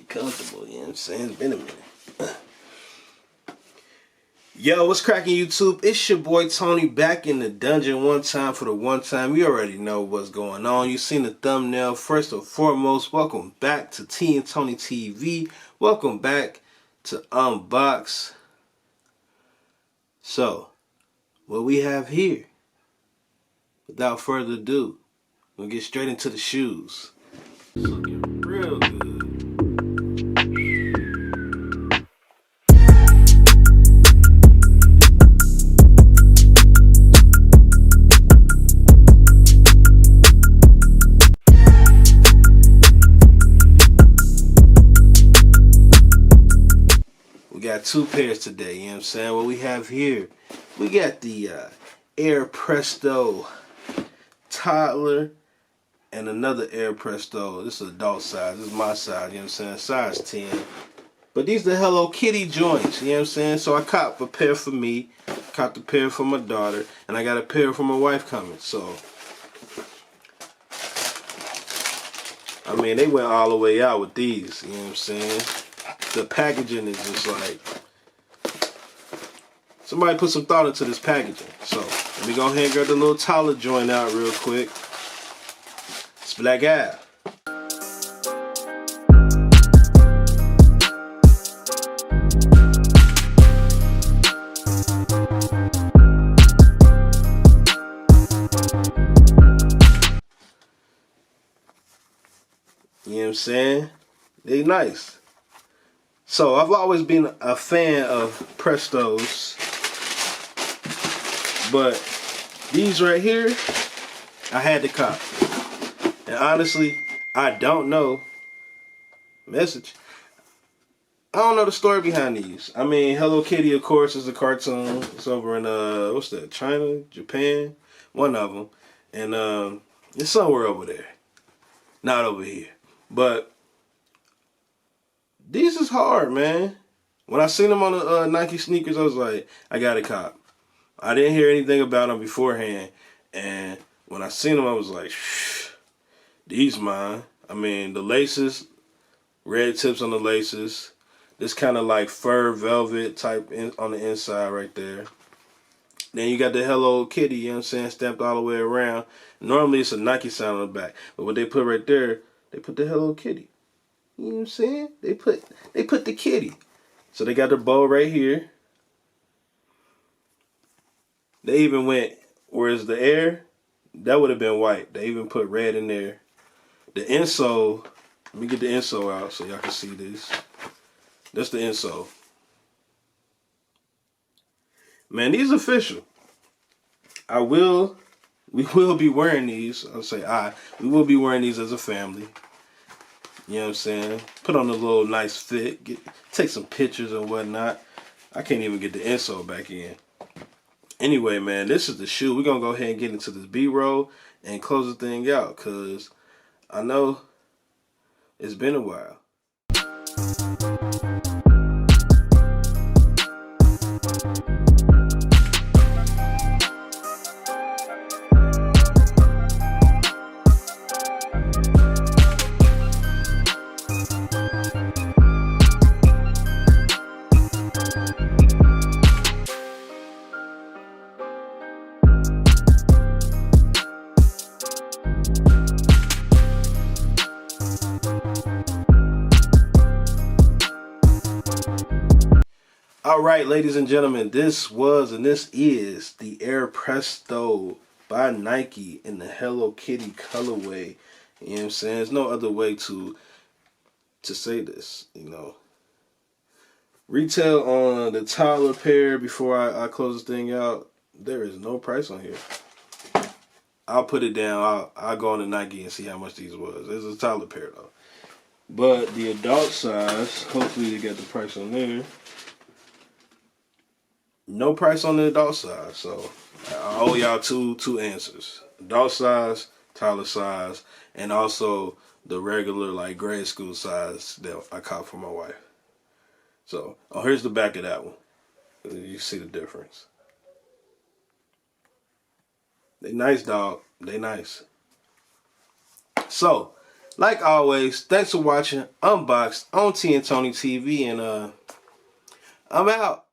comfortable, you know what I'm saying? It's been a minute. Yo, what's cracking YouTube? It's your boy Tony back in the dungeon one time for the one time. You already know what's going on. You seen the thumbnail. First and foremost, welcome back to T and Tony TV. Welcome back to Unbox. So, what we have here, without further ado, we'll get straight into the shoes. It's looking real good. We got two pairs today, you know what I'm saying? What we have here, we got the Air Presto toddler and another Air Presto. This is adult size. This is my size, you know what I'm saying? Size 10. But these are the Hello Kitty joints, you know what I'm saying? So I copped a pair for me, copped a pair for my daughter, and I got a pair for my wife coming. So, I mean, they went all the way out with these, you know what I'm saying? The packaging is just like, somebody put some thought into this packaging. So let me go ahead and grab the little toddler joint out real quick. It's Black Eye. You know what I'm saying? They nice. So I've always been a fan of Prestos, but these right here, I had to cop. And honestly, I don't know. Message. I don't know the story behind these. I mean, Hello Kitty, of course, is a cartoon. It's over in what's that? China, Japan, one of them, and it's somewhere over there, not over here. But these is hard, man. When I seen them on the Nike sneakers, I was like, I got a cop. I didn't hear anything about them beforehand, and when I seen them, I was like, shh, these mine. I mean, the laces, red tips on the laces. This kind of like fur velvet type on the inside right there. Then you got the Hello Kitty, you know what I'm saying, stamped all the way around. Normally it's a Nike sign on the back, but what they put right there, they put the Hello Kitty. You know what I'm saying? They put the kitty. So they got the bow right here. They even went, whereas the Air, that would have been white. They even put red in there. The insole, let me get the insole out so y'all can see this. That's the insole. Man, these official. We will be wearing these. We will be wearing these as a family. You know what I'm saying? Put on a little nice fit. Take some pictures and whatnot. I can't even get the insole back in. Anyway, man, this is the shoe. We're going to go ahead and get into this B-roll and close the thing out because I know it's been a while. Alright, ladies and gentlemen, this is the Air Presto by Nike in the Hello Kitty colorway. You know what I'm saying? There's no other way to say this, you know. Retail on the toddler pair before I close this thing out, there is no price on here. I'll put it down. I'll go on to Nike and see how much these was. There's a toddler pair though. But the adult size, hopefully they got the price on there. No price on the adult size, so I owe y'all two answers. Adult size, toddler size, and also the regular like grade school size that I caught for my wife. So, oh, here's the back of that one. You see the difference. They nice, dog. They nice. So, Like always, thanks for watching Unboxed on T and Tony TV, and I'm out.